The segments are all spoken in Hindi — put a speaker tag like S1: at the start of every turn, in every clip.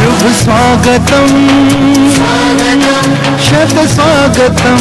S1: शुभ स्वागतम शत स्वागतम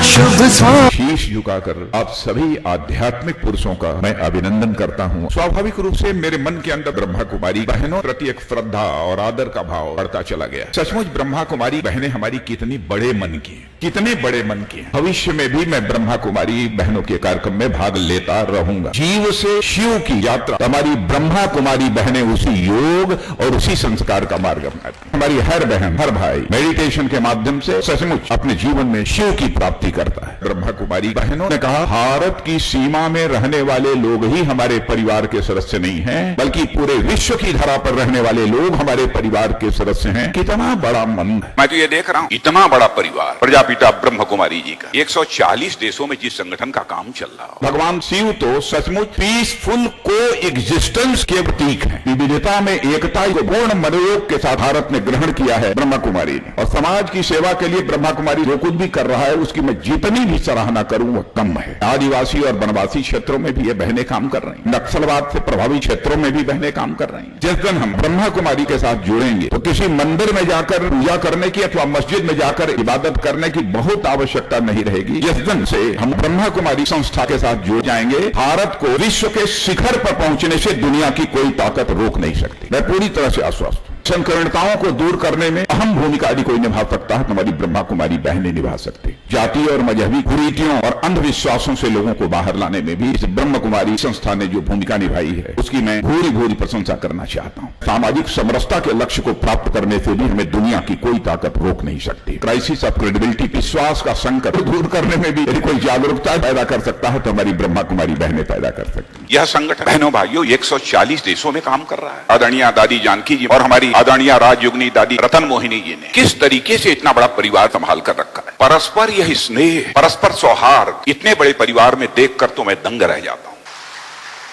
S1: शुभ स्वागतम।
S2: शीश झुकाकर आप सभी आध्यात्मिक पुरुषों का मैं अभिनंदन करता हूँ। स्वाभाविक रूप से मेरे मन के अंदर ब्रह्मा कुमारी बहनों प्रति एक श्रद्धा और आदर का भाव बढ़ता चला गया। सचमुच ब्रह्मा कुमारी बहनें हमारी कितनी बड़े मन की हैं, कितने बड़े मन की हैं। भविष्य में भी मैं ब्रह्मा कुमारी बहनों के कार्यक्रम में भाग लेता रहूंगा। जीव से शिव की यात्रा हमारी ब्रह्मा कुमारी बहनें उसी योग और उसी संस्कार का मार्ग अपनाती। हमारी हर बहन हर भाई मेडिटेशन के माध्यम से सचमुच अपने जीवन में शिव की प्राप्ति करता है। ब्रह्मा कुमारी बहनों ने कहा, भारत की सीमा में रहने वाले लोग ही हमारे परिवार के सदस्य नहीं हैं, बल्कि पूरे विश्व की धरा पर रहने वाले लोग हमारे परिवार के सदस्य हैं। कितना बड़ा मन है।
S3: मैं तो ये देख रहा हूँ, इतना बड़ा परिवार प्रजापिता ब्रह्म कुमारी जी का 140 देशों में जिस संगठन का काम चल रहा हो।
S2: भगवान शिव तो सचमुच पीसफुल को एग्जिस्टेंस के प्रतीक है। विविधता में एकता को पूर्ण मनोयोग के साथ भारत ने ग्रहण किया है ब्रह्मा कुमारी ने, और समाज की सेवा के लिए ब्रह्मा कुमारी जो कुछ भी कर रहा है उसकी मैं जितनी भी सराहना करूं वह कम है। आदिवासी और वनवासी क्षेत्रों में भी ये बहनें काम कर रही हैं, नक्सलवाद से प्रभावित क्षेत्रों में भी बहनें काम कर रही हैं। जिस दिन हम ब्रह्मा कुमारी के साथ जुड़ेंगे तो किसी मंदिर में जाकर पूजा करने की अथवा मस्जिद में जाकर इबादत करने की बहुत आवश्यकता नहीं रहेगी। जिस दिन से हम ब्रह्मा कुमारी संस्था के साथ जुड़ जाएंगे, भारत को विश्व के शिखर पर पहुंचने से दुनिया की कोई ताकत रोक नहीं सकती। मैं पूरी तरह से आश्वस्त हूं। संकीर्णताओं को दूर करने में अहम भूमिका यदि कोई निभा सकता है तो हमारी ब्रह्मा कुमारी बहनें निभा सकती। जाति और मजहबी कुरीतियों और अंधविश्वासों से लोगों को बाहर लाने में भी इस ब्रह्म कुमारी संस्था ने जो भूमिका निभाई है उसकी मैं भूरी भूरी प्रशंसा करना चाहता हूँ। सामाजिक समरसता के लक्ष्य को प्राप्त करने से भी हमें दुनिया की कोई ताकत रोक नहीं सकती। क्राइसिस ऑफ क्रेडिबिलिटी, विश्वास का संकट दूर करने में भी यदि कोई जागरूकता पैदा कर सकता है तो हमारी ब्रह्मा कुमारी बहनें पैदा कर सकती है।
S3: यह संगठन बहनों भाइयों 140 देशों में काम कर रहा है। आदरणीय दादी जानकी जी और हमारी आदरणीय राजयोगिनी दादी रतन मोहिनी जी ने किस तरीके से इतना बड़ा परिवार संभाल कर रखा है। परस्पर यह स्नेह, परस्पर सौहार्द इतने बड़े परिवार में देखकर तो मैं दंग रह जाता हूं।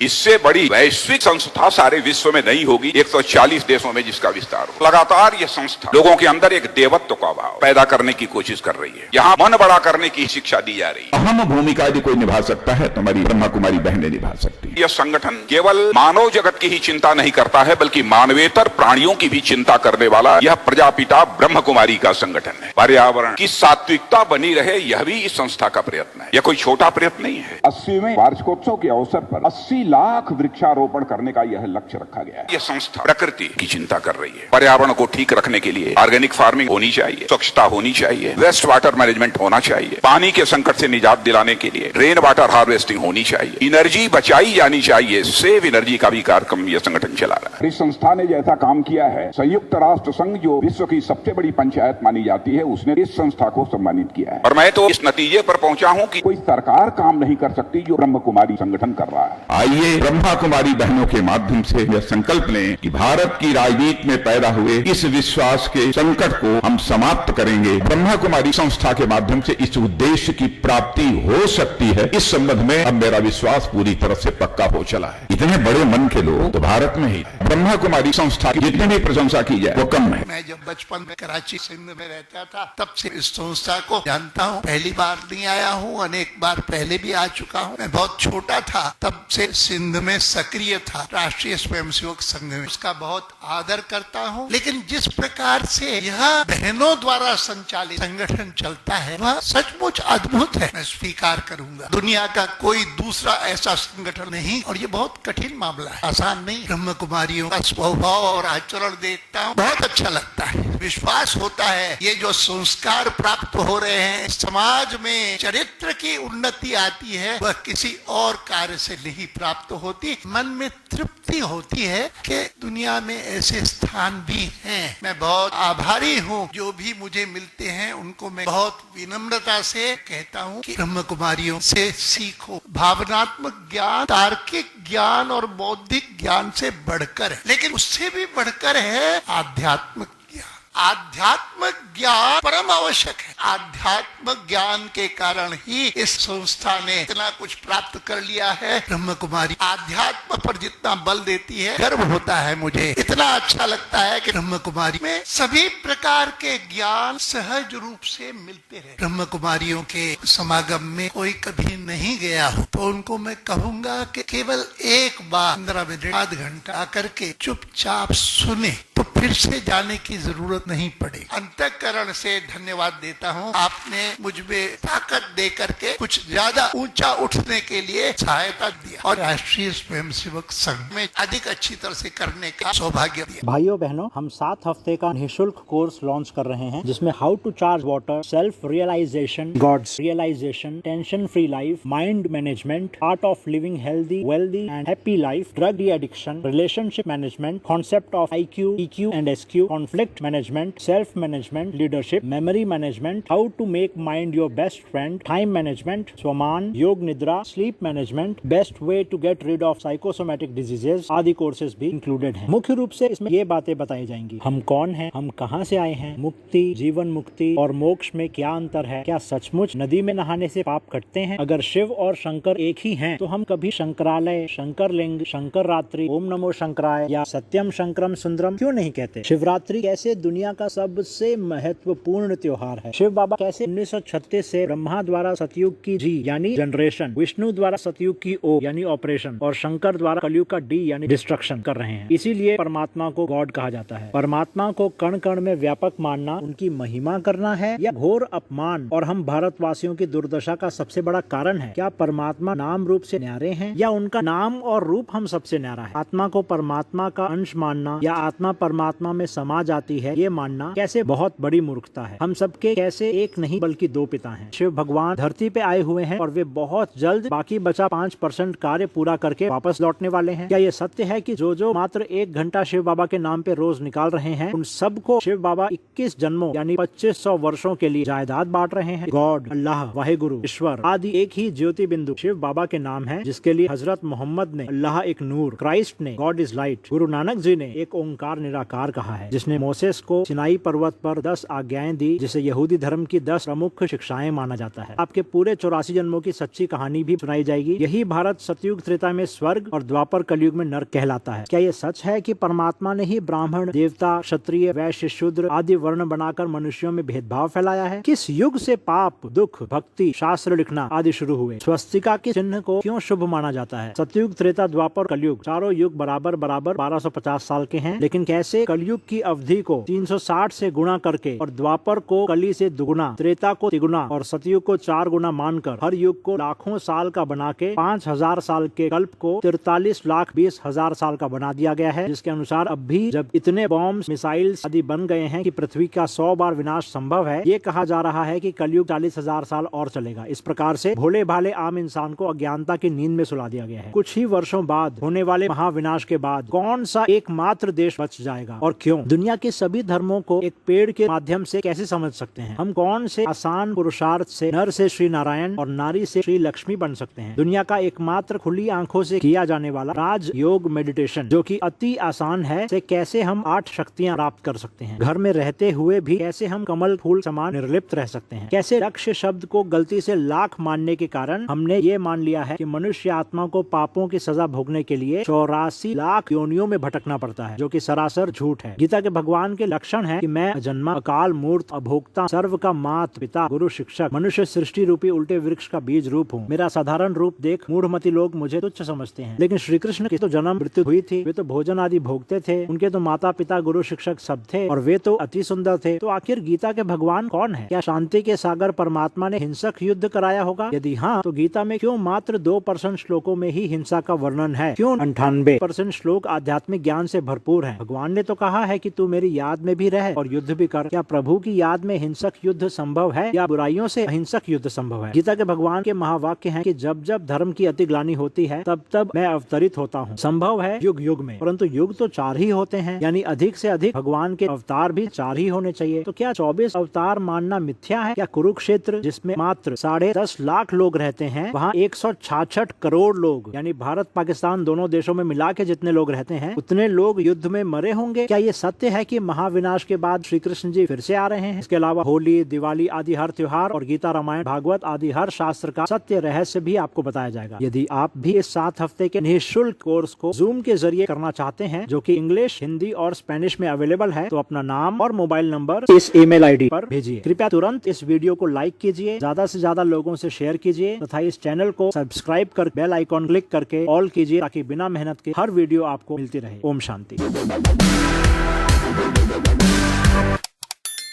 S3: इससे बड़ी वैश्विक संस्था सारे विश्व में नहीं होगी 140 देशों में जिसका विस्तार हो। लगातार यह संस्था लोगों के अंदर एक देवत्व का भाव पैदा करने की कोशिश कर रही है। यहाँ मन बड़ा करने की शिक्षा दी जा रही है।
S2: अहम भूमिका यदि कोई निभा सकता है तो हमारी ब्रह्मा कुमारी बहनें निभा सकती है।
S3: यह संगठन केवल मानव जगत की ही चिंता नहीं करता है, बल्कि मानवेतर प्राणियों की भी चिंता करने वाला यह प्रजापिता ब्रह्म कुमारी का संगठन है। पर्यावरण की सात्विकता बनी रहे, यह भी इस संस्था का प्रयत्न है। यह कोई छोटा प्रयत्न नहीं है।
S4: 80वें वार्षिकोत्सव के अवसर पर 80 लाख वृक्षारोपण करने का यह लक्ष्य रखा गया है।
S3: यह संस्था प्रकृति की चिंता कर रही है। पर्यावरण को ठीक रखने के लिए ऑर्गेनिक फार्मिंग होनी चाहिए, स्वच्छता होनी चाहिए, वेस्ट वाटर मैनेजमेंट होना चाहिए, पानी के संकट से निजात दिलाने के लिए रेन वाटर हार्वेस्टिंग होनी चाहिए, एनर्जी बचाई जानी चाहिए। सेव एनर्जी का भी कार्यक्रम यह संगठन चला रहा है।
S4: इस संस्था ने जैसा काम किया है, संयुक्त राष्ट्र संघ जो विश्व की सबसे बड़ी पंचायत मानी जाती है उसने इस संस्था को सम्मानित किया है।
S3: और मैं तो इस नतीजे पर पहुंचा हूं कि
S4: कोई सरकार काम नहीं कर सकती जो ब्रह्म कुमारी संगठन कर रहा है।
S2: आइए ब्रह्मा कुमारी बहनों के माध्यम से यह संकल्प लें कि भारत की राजनीति में पैदा हुए इस विश्वास के संकट को हम समाप्त करेंगे। ब्रह्मा कुमारी संस्था के माध्यम से इस उद्देश्य की प्राप्ति हो सकती है। इस संबंध में अब मेरा विश्वास पूरी तरह से पक्का हो चला है। इतने बड़े मन के लोग तो भारत में ही है। ब्रह्मा कुमारी संस्था की जितनी भी प्रशंसा की जाए वो कम है।
S5: मैं जब बचपन में कराची सिंध में रहता था तब से इस संस्था को जानता हूँ। पहली बार नहीं आया हूँ, अनेक बार पहले भी आ चुका हूँ। मैं बहुत छोटा था तब से सिंध में सक्रिय था। राष्ट्रीय स्वयंसेवक संघ में उसका बहुत आदर करता हूँ। लेकिन जिस प्रकार से यह बहनों द्वारा संचालित संगठन चलता है वह सचमुच अद्भुत है। मैं स्वीकार करूंगा, दुनिया का कोई दूसरा ऐसा संगठन नहीं, और ये बहुत कठिन मामला है, आसान नहीं। ब्रह्म कुमारियों का स्वभाव और आचरण देखता हूँ, बहुत अच्छा लगता है। विश्वास होता है ये जो संस्कार प्राप्त हो रहे हैं, समाज में चरित्र की उन्नति आती है, वह किसी और कार्य से नहीं प्राप्त होती। मन में तृप्ति होती है कि दुनिया में ऐसे स्थान भी हैं। मैं बहुत आभारी हूँ, जो भी मुझे मिलते हैं उनको मैं बहुत विनम्रता से कहता हूँ कि ब्रह्म कुमारियों से सीखो। भावनात्मक ज्ञान तार्किक ज्ञान और बौद्धिक ज्ञान से बढ़कर है, लेकिन उससे भी बढ़कर है आध्यात्मिक ज्ञान। आध्यात्म ज्ञान परम आवश्यक है। आध्यात्म ज्ञान के कारण ही इस संस्था ने इतना कुछ प्राप्त कर लिया है। ब्रह्म कुमारी आध्यात्म पर जितना बल देती है, गर्व होता है मुझे। इतना अच्छा लगता है कि ब्रह्म कुमारी में सभी प्रकार के ज्ञान सहज रूप से मिलते रहे। ब्रह्म कुमारियों के समागम में कोई कभी नहीं गया हो तो उनको मैं कहूंगा कि केवल एक बार 15 मिनट आध घंटा आकर के चुपचाप सुने तो फिर से जाने की जरूरत नहीं पड़े। अंतःकरण से धन्यवाद देता हूँ, आपने मुझ में ताकत दे करके कुछ ज्यादा ऊंचा उठने के लिए सहायता दिया और राष्ट्रीय स्वयंसेवक संघ में अधिक अच्छी तरह से करने का सौभाग्य दिया।
S6: भाइयों बहनों, हम 7 हफ्ते का निःशुल्क कोर्स लॉन्च कर रहे हैं जिसमें how to charge water, self realisation, God's realisation, tension free life, mind management, art of living healthy, wealthy and happy life, drug de addiction, relationship management, concept of IQ, EQ and SQ, conflict management, self management, leadership, memory management, how to make mind your best friend, time management, स्वामान, योग निद्रा, sleep management, best way to get rid of psychosomatic diseases आदि कोर्सेज भी इंक्लूडेड हैं। मुख्य रूप से इसमें ये बातें बताई जाएंगी। हम कौन हैं, हम कहां से आए हैं, मुक्ति, जीवन मुक्ति और मोक्ष में क्या अंतर है, क्या सचमुच नदी में नहाने से पाप कटते हैं, अगर शिव और शंकर एक ही हैं तो हम कभी शंकरालय, शंकरलिंग, शंकर रात्रि, ओम नमो शंकराय या सत्यम शंकरम सुंदरम क्यों नहीं कहते। शिवरात्रि कैसे दुनिया का सबसे महत्वपूर्ण त्योहार है। शिव बाबा कैसे 1936 से ब्रह्मा द्वारा सतयुग की जी यानी जनरेशन, विष्णु द्वारा सतयुग की ओ यानी ऑपरेशन और शंकर द्वारा कलयुग का डी यानी डिस्ट्रक्शन कर रहे हैं। इसीलिए परमात्मा को गॉड कहा जाता है। परमात्मा को कण कण में व्यापक मानना उनकी महिमा करना है या घोर अपमान और हम भारतवासियों की दुर्दशा का सबसे बड़ा कारण है। क्या परमात्मा नाम रूप से न्यारे हैं या उनका नाम और रूप हम सबसे न्यारा है। आत्मा को परमात्मा का अंश मानना या आत्मा परमात्मा में समा जाती है ये मानना कैसे बहुत बड़ी मूर्खता है। हम सबके कैसे एक नहीं बल्कि दो पिता हैं। शिव भगवान धरती पे आए हुए हैं और वे बहुत जल्द बाकी बचा 5% कार्य पूरा करके वापस लौटने वाले हैं। क्या ये सत्य है कि जो मात्र 1 घंटा शिव बाबा के नाम पे रोज निकाल रहे हैं उन सबको शिव बाबा 21 जन्मों यानी 2500 वर्षों के लिए जायदाद बांट रहे हैं। गॉड, अल्लाह, वाहेगुरु, ईश्वर आदि एक ही ज्योति बिंदु शिव बाबा के नाम है, जिसके लिए हजरत मोहम्मद ने अल्लाह एक नूर, क्राइस्ट ने God is light, Guru Nanak ji ने एक ओंकार निराकार कहा है, जिसने मोसेस को सिनाई पर्वत पर 10 आज्ञाएं दी, जिसे यहूदी धर्म की 10 प्रमुख शिक्षाएं माना जाता है। आपके पूरे 84 जन्मों की सच्ची कहानी भी सुनाई जाएगी। यही भारत सतयुग त्रेता में स्वर्ग और द्वापर कलयुग में नरक कहलाता है। क्या ये सच है कि परमात्मा ने ही ब्राह्मण, देवता, क्षत्रिय, वैश्य, शूद्र आदि वर्ण बनाकर मनुष्यों में भेदभाव फैलाया है। किस युग से पाप, दुख, भक्ति, शास्त्र लिखना आदि शुरू हुए। स्वस्तिका के चिन्ह को क्यों शुभ माना जाता है। सतयुग, त्रेता, द्वापर, कलयुग चारों युग बराबर 1250 साल के हैं, लेकिन कैसे कलयुग की अवधि को 360 से गुणा करके और द्वापर को कली से दुगुना, त्रेता को तिगुना और सतयुग को 4 गुना मानकर हर युग को लाखों साल का बना के 5000 साल के कल्प को 43,20,000 साल का बना दिया गया है। जिसके अनुसार अब भी जब इतने बॉम्ब, मिसाइल्स आदि बन गए हैं कि पृथ्वी का 100 बार विनाश संभव है, ये कहा जा रहा है कि कलयुग 40,000 साल और चलेगा। इस प्रकार से भोले भाले आम इंसान को अज्ञानता की नींद में सुला दिया गया है। कुछ ही वर्षों बाद होने वाले महाविनाश के बाद कौन सा एकमात्र देश बच जाएगा और क्यों। दुनिया के सभी धर्मों को एक पेड़ के माध्यम से कैसे समझ सकते हैं। हम कौन से आसान पुरुषार्थ से नर से श्री नारायण और नारी से श्री लक्ष्मी बन सकते हैं। दुनिया का एकमात्र खुली आंखों से किया जाने वाला राज योग मेडिटेशन जो कि अति आसान है, से कैसे हम 8 शक्तियाँ प्राप्त कर सकते हैं। घर में रहते हुए भी कैसे हम कमल फूल समान निर्लिप्त रह सकते हैं। कैसे लक्ष्य शब्द को गलती से लाख मानने के कारण हमने ये मान लिया है कि मनुष्य आत्मा को पापों की सजा भोगने के लिए 84 लाख योनियों में भटकना पड़ता है, जो कि सरासर झूठ है। गीता के भगवान के लक्षण है कि मैं अजन्मा, अकाल मूर्त, अभोक्ता, सर्व का मात पिता, गुरु, शिक्षक, मनुष्य सृष्टि रूपी उल्टे वृक्ष का बीज रूप हूँ। मेरा साधारण रूप देख मूढ़मती लोग मुझे तुच्छ समझते हैं, लेकिन श्री कृष्ण की तो जन्म मृत्यु हुई थी, वे तो भोजन आदि भोगते थे, उनके तो माता पिता, गुरु, शिक्षक सब थे और वे तो अति सुंदर थे। तो आखिर गीता के भगवान कौन है। क्या शांति के सागर परमात्मा ने हिंसक युद्ध कराया होगा। यदि हाँ, तो गीता में क्यों मात्र 2% श्लोकों में ही हिंसा का वर्णन है। क्यों 98% श्लोक आध्यात्मिक ज्ञान से भरपूर है। भगवान ने तो कहा है कि तू मेरी याद में भी रह और युद्ध भी कर। क्या प्रभु की याद में हिंसक युद्ध संभव है या बुराइयों से अहिंसक युद्ध संभव है। गीता के भगवान के महावाक्य हैं कि जब जब धर्म की अति ग्लानि होती है तब तब मैं अवतरित होता हूँ। संभव है युग युग में, परंतु युग तो 4 ही होते हैं, यानी अधिक से अधिक भगवान के अवतार भी 4 ही होने चाहिए। तो क्या 24 अवतार मानना मिथ्या है। क्या कुरुक्षेत्र जिसमें मात्र 10.5 लाख लोग रहते हैं, वहाँ 166 करोड़ लोग यानी भारत पाकिस्तान दोनों देशों में मिला के जितने लोग रहते हैं उतने लोग युद्ध में मरे होंगे जानेंगे क्या ये सत्य है कि महाविनाश के बाद श्री कृष्ण जी फिर से आ रहे हैं। इसके अलावा होली, दिवाली आदि हर त्योहार और गीता, रामायण, भागवत आदि हर शास्त्र का सत्य रहस्य भी आपको बताया जाएगा। यदि आप भी इस 7 हफ्ते के निःशुल्क कोर्स को जूम के जरिए करना चाहते हैं, जो कि इंग्लिश, हिंदी और स्पेनिश में अवेलेबल है, तो अपना नाम और मोबाइल नंबर इस ईमेल आईडी पर भेजिए। कृपया तुरंत इस वीडियो को लाइक कीजिए, ज्यादा से ज्यादा लोगों से शेयर कीजिए तथा इस चैनल को सब्सक्राइब कर बेल आइकॉन क्लिक करके ऑल कीजिए, ताकि बिना मेहनत के हर वीडियो आपको मिलती रहे। ओम शांति।